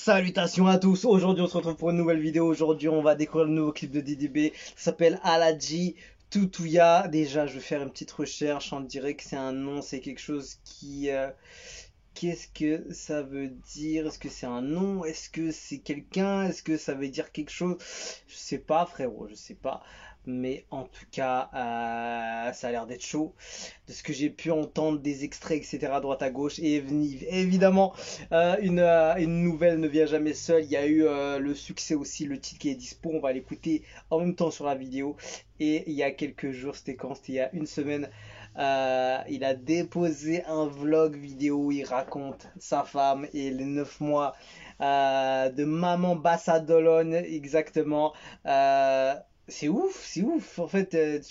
Salutations à tous, aujourd'hui on se retrouve pour une nouvelle vidéo. Aujourd'hui on va découvrir le nouveau clip de DDB. Ça s'appelle Aladji Toutouya. Déjà je vais faire une petite recherche, on dirait que c'est un nom, c'est quelque chose qui... Qu'est-ce que ça veut dire? Est-ce que c'est un nom? Est-ce que c'est quelqu'un? Est-ce que ça veut dire quelque chose? Je sais pas frérot, je sais pas. Mais en tout cas, ça a l'air d'être chaud. De ce que j'ai pu entendre, des extraits, etc. à droite à gauche. Et évidemment, une nouvelle ne vient jamais seule. Il y a eu le succès aussi, le titre qui est dispo. On va l'écouter en même temps sur la vidéo. Et il y a quelques jours, c'était quand? C'était il y a une semaine. Il a déposé un vlog vidéo où il raconte sa femme et les 9 mois de maman Bassadolone, exactement. C'est ouf, en fait,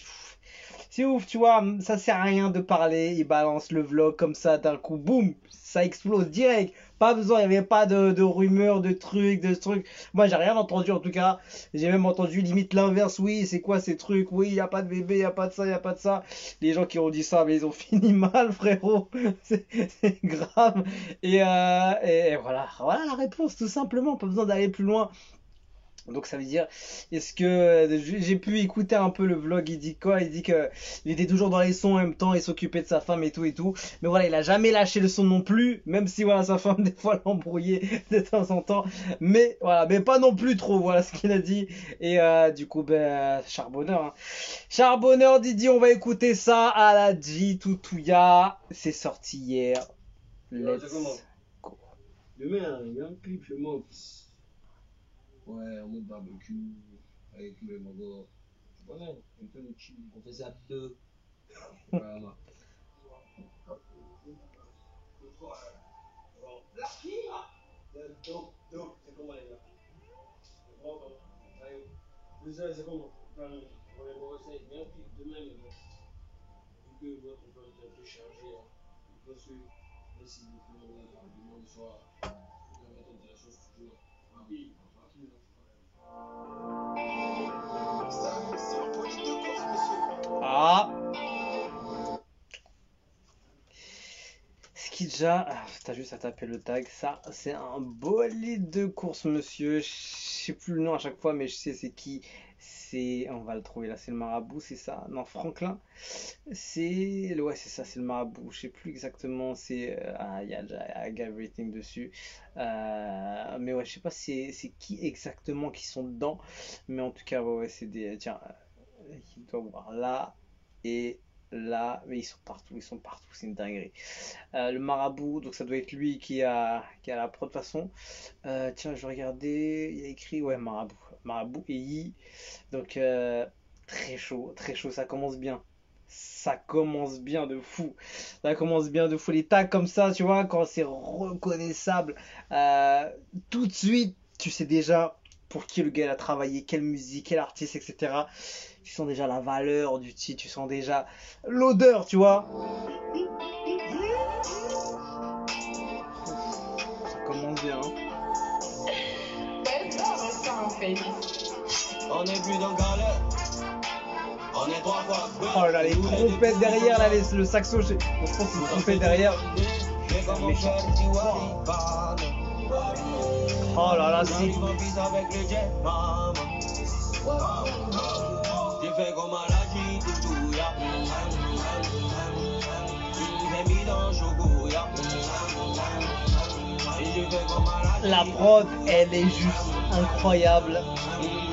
c'est ouf, tu vois, ça sert à rien de parler, il balance le vlog comme ça, d'un coup, boum, ça explose direct, pas besoin, il n'y avait pas de rumeurs, de trucs, moi j'ai rien entendu en tout cas, j'ai même entendu limite l'inverse, oui, c'est quoi ces trucs, oui, il n'y a pas de bébé, il n'y a pas de ça, il n'y a pas de ça, les gens qui ont dit ça, mais ils ont fini mal, frérot, c'est grave, et voilà la réponse, tout simplement, pas besoin d'aller plus loin. Donc ça veut dire, est-ce que j'ai pu écouter un peu le vlog, il dit quoi? Il dit que il était toujours dans les sons en même temps, il s'occupait de sa femme et tout. Mais voilà, il a jamais lâché le son non plus, même si voilà, sa femme des fois l'embrouillait de temps en temps. Mais voilà, mais pas non plus trop, voilà ce qu'il a dit. Et du coup, ben, charbonneur. Hein. Charbonneur Didi, on va écouter ça à la G Toutouya. C'est sorti hier. Let's go. Demain, il y a un clip chez moi. Ouais, en mode barbecue, avec les mogos. Tu connais, un peu le chill, on fait ça à deux. Voilà. Donc, c'est comment les gars? C'est comment? On essaie bien un clip demain, mais bon. Vu que votre emploi est un peu chargé, il faut se laisser le monde soit. On va mettre de la chose toujours. Oui. Ah, Skidja, t'as juste à taper le tag. Ça, c'est un bolide de course, monsieur. Je sais plus le nom à chaque fois, mais je sais c'est qui. C'est, on va le trouver là. C'est le marabout, c'est ça? Non, Franklin. C'est, ouais, c'est ça, c'est le marabout. Je sais plus exactement. C'est, il y a déjà I Got Everything dessus. Mais ouais, je sais pas c'est qui exactement qui sont dedans. Mais en tout cas, ouais, c'est des, tiens, il doit voir là et là, mais ils sont partout, c'est une dinguerie. Le marabout, donc ça doit être lui qui a la prod de toute façon. Tiens, je regardais, il y a écrit, ouais, marabout et I. Donc très chaud, ça commence bien. Ça commence bien de fou. Ça commence bien de fou. Les tags comme ça, tu vois, quand c'est reconnaissable, tout de suite, tu sais déjà pour qui le gars a travaillé, quelle musique, quel artiste, etc. Tu sens déjà la valeur du titre, tu sens déjà l'odeur, tu vois. Ça commence bien. Hein. On est plus dans galère. On est trois fois. Oh là, les trompettes derrière, là, le saxo, je pense que c'est une trompette derrière. Méchant. Oh là là, c'est... La prod, elle est juste incroyable.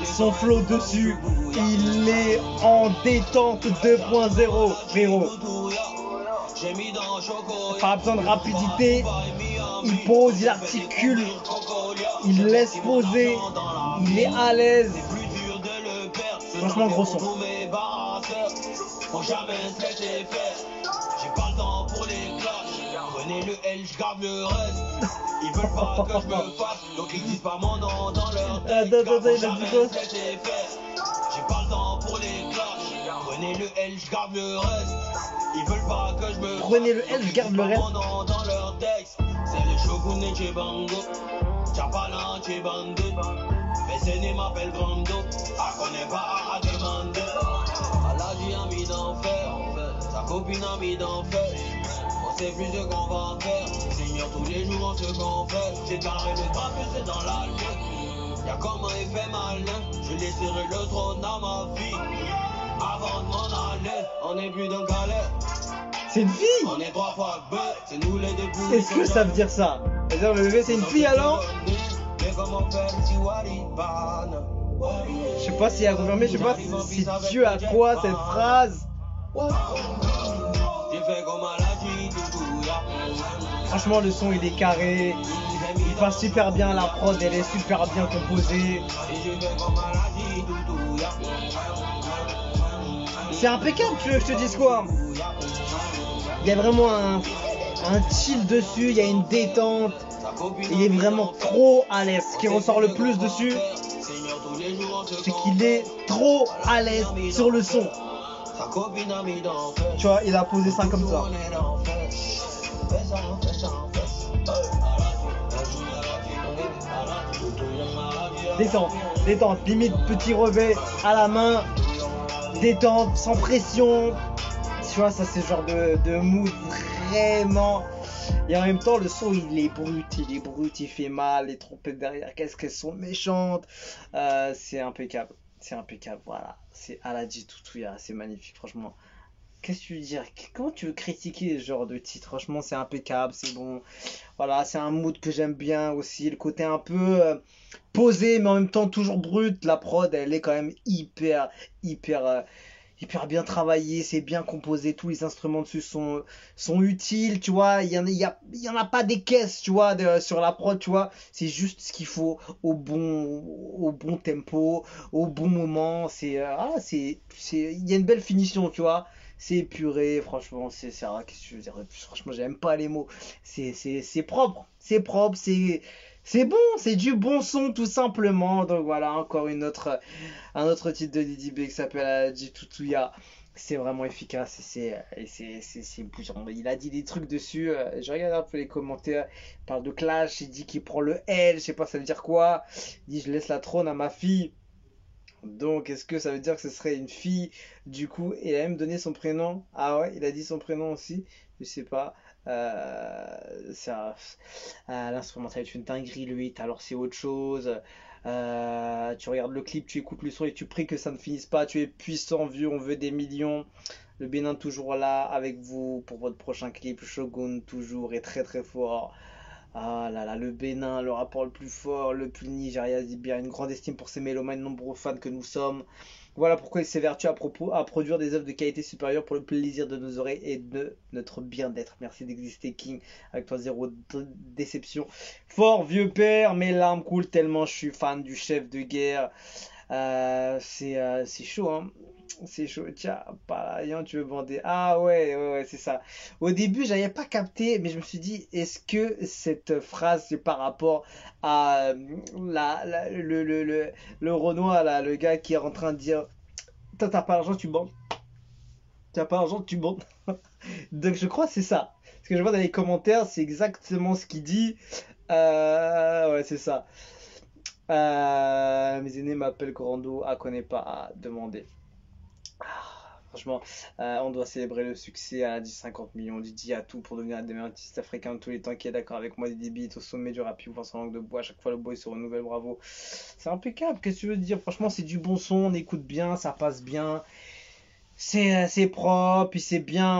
Son flow dessus, il est en détente 2.0, frérot. Pas besoin de rapidité. Il pose, il articule, il laisse poser, il est à l'aise. Franchement, gros son. Faut jamais se laisser faire. J'ai pas le temps pour les clashs. Prenez le L, je garde le reste. Ils veulent pas que je me fasse, donc ils disent pas mon nom dans leur tête. Faut jamais se laisser faire. J'ai pas le temps pour les clashs. Prenez le L, je garde le reste. Ils veulent pas que je me fasse. Prenez le L, je garde le reste. Mon nom dans leur texte. C'est le shogun et Chebango. Chapalan, Chebande. Messéné m'appelle Grando. Ah, connais pas à demander. Aladji a mis d'enfer. Sa copine a mis d'enfer. On sait plus ce qu'on va faire. Seigneur tous les jours on se confesse. J'ai carré le papier, c'est dans la tête. Y'a comme un effet malin. Je laisserai le trône à ma fille. Avant de m'en aller, on est plus dans galère. C'est une fille. On est 3 fois bête, c'est nous les débuts. Est-ce que ça veut dire ça? C'est-à-dire le bébé c'est une fille alors? Mais comment faire si Waliban? Je sais pas si elle a confirmé, je sais pas si Dieu a quoi cette phrase. J'ai fait comme Aladji, Doudouya. Franchement le son il est carré, il passe super bien, la prod elle est super bien composée. Et j'ai fait comme Aladji, Doudouya. C'est impeccable, tu veux que je te dise quoi? Il y a vraiment un chill dessus, il y a une détente. Il est vraiment trop à l'aise. Ce qui ressort le plus dessus, c'est qu'il est trop à l'aise sur le son. Tu vois, il a posé ça comme ça. Détente, détente, limite petit revêt à la main. Détente, sans pression. Tu vois, ça c'est le genre de mood vraiment. Et en même temps, le son il est brut, il fait mal. Les trompettes derrière, qu'est-ce qu'elles sont méchantes. C'est impeccable, voilà. C'est Aladji Toutouya, c'est magnifique, franchement. Qu'est-ce que tu veux dire? Comment tu veux critiquer ce genre de titre? Franchement, c'est impeccable, c'est bon. Voilà, c'est un mood que j'aime bien aussi. Le côté un peu posé, mais en même temps toujours brut. La prod, elle est quand même hyper bien travaillée. C'est bien composé. Tous les instruments dessus sont utiles, tu vois. Il y en a pas des caisses, tu vois, sur la prod, tu vois. C'est juste ce qu'il faut au bon tempo, au bon moment. Il y a une belle finition, tu vois. C'est épuré, franchement, qu'est-ce que je veux dire de plus? Franchement, j'aime pas les mots. C'est propre, c'est bon, c'est du bon son tout simplement. Donc voilà, encore un autre titre de Didi B qui s'appelle Aladji Toutouya. C'est vraiment efficace et c'est bouillant. Il a dit des trucs dessus. Je regarde un peu les commentaires. Il parle de clash, il dit qu'il prend le L, je sais pas ça veut dire quoi. Il dit je laisse la trône à ma fille. Donc, est-ce que ça veut dire que ce serait une fille? Du coup, il a même donné son prénom. Ah ouais, il a dit son prénom aussi. Je sais pas. L'instrumental est une dinguerie, le hit. Alors, c'est autre chose. Tu regardes le clip, tu écoutes le son et tu pries que ça ne finisse pas. Tu es puissant, vieux, on veut des millions. Le Bénin toujours là avec vous pour votre prochain clip. Shogun toujours est très très fort. Ah là là, le Bénin, le rapport le plus fort, le plus Nigeria dit bien, une grande estime pour ses mélomanes, nombreux fans que nous sommes. Voilà pourquoi il s'évertue à produire des œuvres de qualité supérieure pour le plaisir de nos oreilles et de notre bien-être. Merci d'exister, King. Avec toi, zéro déception. Fort vieux père, mes larmes coulent tellement je suis fan du chef de guerre. C'est chaud, hein. C'est chaud. Tiens, Palayan, tu veux bander. Ah ouais, c'est ça. Au début, j'avais pas capté, mais je me suis dit, est-ce que cette phrase, c'est par rapport à le Renoir, là, le gars qui est en train de dire, t'as pas l'argent, tu bandes. T'as pas l'argent, tu bandes. Donc je crois que c'est ça. Ce que je vois dans les commentaires, c'est exactement ce qu'il dit. Ouais, c'est ça. Mes aînés m'appellent Corando, connaît pas à demander. Franchement, on doit célébrer le succès à 50 millions. Didi a tout pour devenir un des meilleurs artistes africains de tous les temps. Qui est d'accord avec moi? Didi Beat au sommet du rap, il sans langue de bois. À chaque fois, le boy se renouvelle. Bravo. C'est impeccable. Qu'est-ce que tu veux dire? Franchement, c'est du bon son. On écoute bien, ça passe bien. C'est propre. Il s'est bien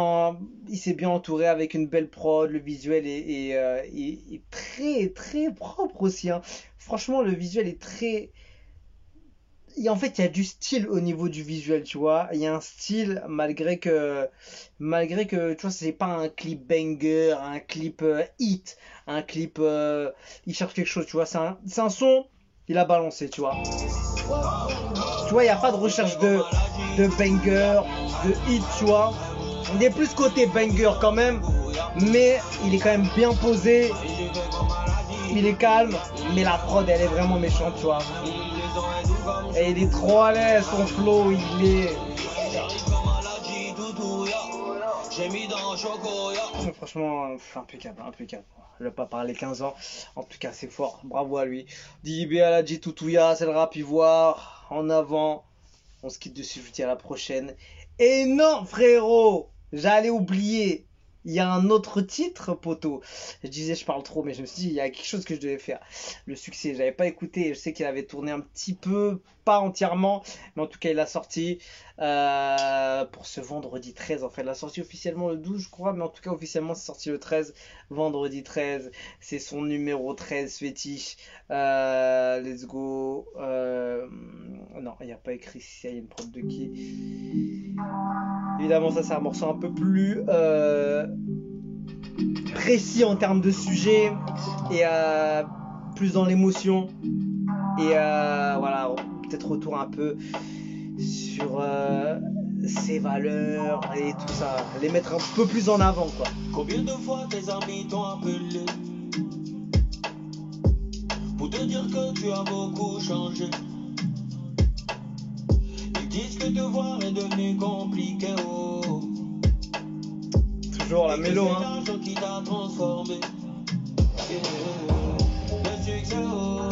entouré avec une belle prod. Le visuel est très très propre aussi, hein. Franchement, le visuel est très. Et en fait, il y a du style au niveau du visuel, tu vois. Il y a un style, malgré que, tu vois, c'est pas un clip banger, un clip hit, un clip, il cherche quelque chose, tu vois. C'est un son, il a balancé, tu vois. Tu vois, il n'y a pas de recherche de banger, de hit, tu vois. Il est plus côté banger quand même, mais il est quand même bien posé. Il est calme, mais la prod, elle est vraiment méchante, tu vois. Et il est trop à l'aise, son flow, il est. Franchement, impeccable. Je vais pas parler 15 ans. En tout cas, c'est fort. Bravo à lui. DB Aladji Toutouya, c'est le rap ivoire. En avant. On se quitte dessus. Je vous dis à la prochaine. Et non, frérot, j'allais oublier. il y a un autre titre, poteau. Je disais, je parle trop, mais je me suis dit, il y a quelque chose que je devais faire. Le succès, j'avais pas écouté. Je sais qu'il avait tourné un petit peu, pas entièrement, mais en tout cas, il a sorti pour ce vendredi 13. En fait, il a sorti officiellement le 12, je crois, mais en tout cas, officiellement, c'est sorti le 13, vendredi 13. C'est son numéro 13 fétiche. Let's go. Non, il n'y a pas écrit si il y a une prod de qui. Évidemment, ça, c'est un morceau un peu plus précis en termes de sujet et plus dans l'émotion. Et voilà, peut-être retour un peu sur ses valeurs et tout ça. Les mettre un peu plus en avant, quoi. Combien de fois tes amis t'ont appelé pour te dire que tu as beaucoup changé? Ils disent que te voir est devenu compliqué, oh. Toujours la mélo, hein. C'est l'argent qui t'a transformé. Le succès, oh.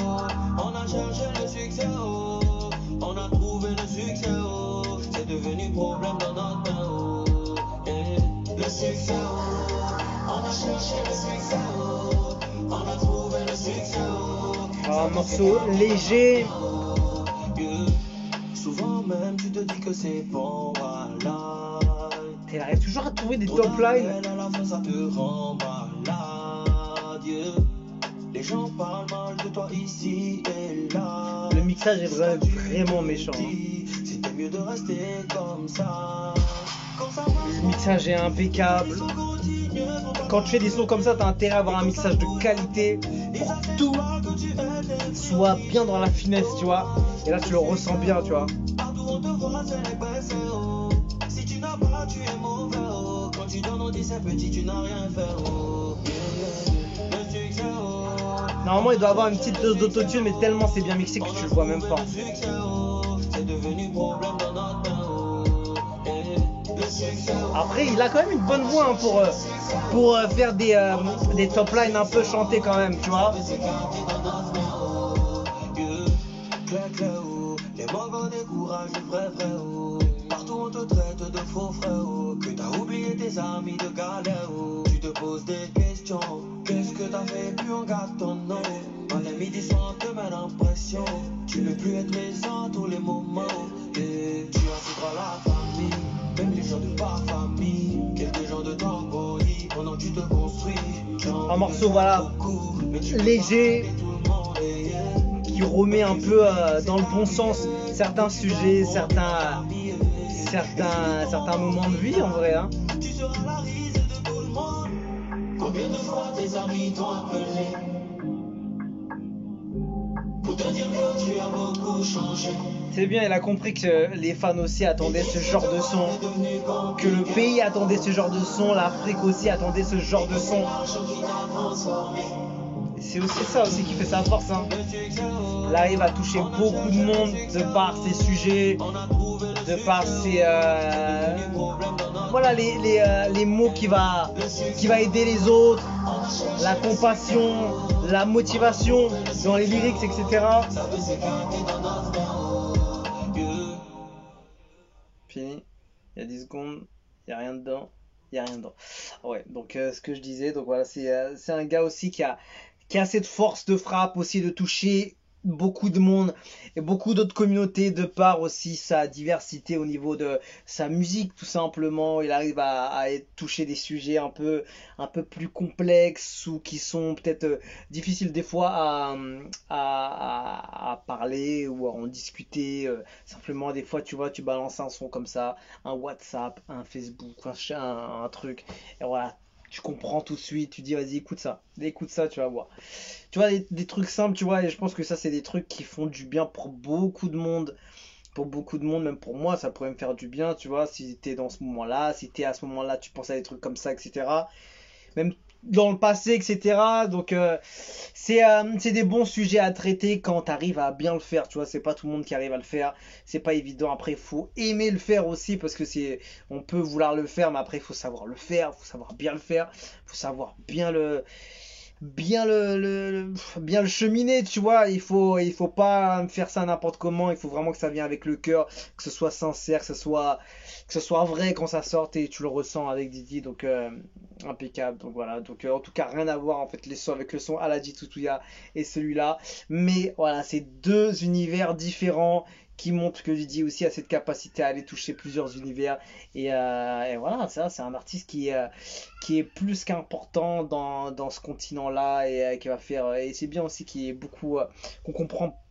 On a cherché le succès, oh. On a trouvé le succès, oh. C'est devenu problème dans notre main, oh. Le succès, oh. On a cherché le succès, oh. On a trouvé le succès, oh. Un morceau léger. Souvent même tu te dis que c'est bon, voilà. Elle arrive toujours à trouver des top lines. À la fin ça te rend malade. Les gens parlent mal de toi ici et là. Le mixage est vraiment méchant, hein. C'était mieux de rester comme ça. Le mixage est impeccable. Quand tu fais des sons comme ça, t'as intérêt à avoir un mixage de qualité pour que tout soit bien dans la finesse, tu vois. Et là, tu le ressens bien, tu vois. Si tu n'as pas, tu es mauvais. Quand tu donnes, on dit c'est petit, tu n'as rien fait. Normalement, il doit avoir une petite dose d'autotune, mais tellement c'est bien mixé que tu le vois même pas. C'est devenu problème dans notre main. Après, il a quand même une bonne voix, hein, pour faire des top lines un peu chantés quand même, tu vois. Les manques découragent les vrais frères. Partout on te traite de faux frères. Que t'as oublié tes amis de galère. Tu te poses des questions. Qu'est-ce que t'as fait plus on garde ton nom. Matin midi soir te met l'impression. Tu veux plus être présent tous les moments. Et tu inciteras la famille. Même les gens de ta famille. Quelques gens de ton body. Pendant que tu te construis. Un morceau, voilà, léger, qui remet un peu dans le bon sens certains sujets, certains moments de vie en vrai, hein. Tu seras la risée de tout le monde. Combien de fois tes amis t'ont appelé pour te dire que tu as beaucoup changé? C'est bien, il a compris que les fans aussi attendaient ce genre de son, que le pays attendait ce genre de son, l'Afrique aussi attendait ce genre de son. C'est aussi ça aussi qui fait sa force, hein. Il arrive à toucher beaucoup de monde de par ses sujets, de par ses voilà les mots qui va aider les autres, la compassion, la motivation dans les lyrics, etc. Fini. Il y a 10 secondes, il n'y a rien dedans. Il n'y a rien dedans. Ouais, donc ce que je disais, donc voilà, c'est un gars aussi qui a cette force de frappe aussi de toucher beaucoup de monde et beaucoup d'autres communautés de par aussi sa diversité au niveau de sa musique tout simplement. Il arrive à toucher des sujets un peu plus complexes ou qui sont peut-être difficiles des fois à parler ou à en discuter. Simplement des fois tu vois, tu balances un son comme ça, un WhatsApp, un Facebook, un truc, et voilà, tu comprends tout de suite, tu dis vas-y écoute ça, tu vas voir. Tu vois, des trucs simples, tu vois, et je pense que ça c'est des trucs qui font du bien pour beaucoup de monde. Pour beaucoup de monde, même pour moi, ça pourrait me faire du bien, tu vois, si t'es dans ce moment-là, si t'es à ce moment-là, tu penses à des trucs comme ça, etc. Même dans le passé, etc. Donc c'est des bons sujets à traiter quand t'arrives à bien le faire, tu vois, c'est pas tout le monde qui arrive à le faire, c'est pas évident. Après il faut aimer le faire aussi, parce que on peut vouloir le faire, mais après il faut savoir le faire, il faut savoir bien le faire, il faut savoir bien bien bien le cheminer, tu vois. Il faut pas faire ça n'importe comment. Il faut vraiment que ça vienne avec le cœur, que ce soit sincère, que ce soit vrai quand ça sort et tu le ressens avec Didi. Donc impeccable. Donc voilà. Donc en tout cas rien à voir en fait les sons avec le son Aladji Tutuya et celui-là. Mais voilà, c'est deux univers différents qui montrent que Didi aussi a cette capacité à aller toucher plusieurs univers. Et voilà, ça, c'est un artiste qui est plus qu'important dans ce continent-là et qui va faire. Et c'est bien aussi qu'il y ait beaucoup, qu'on comprend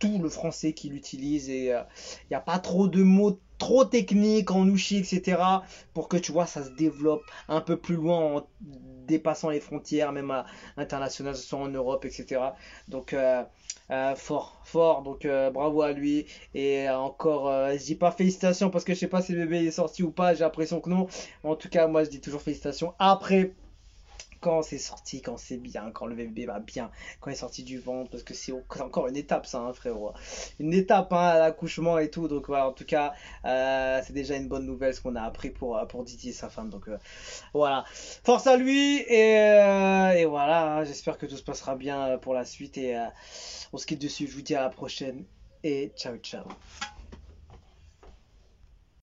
tout le français qu'il utilise et il n'y a pas trop de mots trop techniques en ouchi, etc. pour que tu vois, ça se développe un peu plus loin en dépassant les frontières, même à l'international, que ce soit en Europe, etc. Donc, fort, donc bravo à lui. Et encore, je dis pas félicitations parce que je sais pas si le bébé est sorti ou pas, j'ai l'impression que non. En tout cas, moi je dis toujours félicitations. Après, quand c'est sorti, quand c'est bien, quand le bébé va bien, quand il est sorti du ventre, parce que c'est encore une étape ça, hein, frérot. Une étape hein, à l'accouchement et tout, donc voilà, en tout cas, c'est déjà une bonne nouvelle ce qu'on a appris pour Didi et sa femme, donc voilà. Force à lui, et voilà, hein, j'espère que tout se passera bien pour la suite, et on se quitte dessus, je vous dis à la prochaine, et ciao ciao.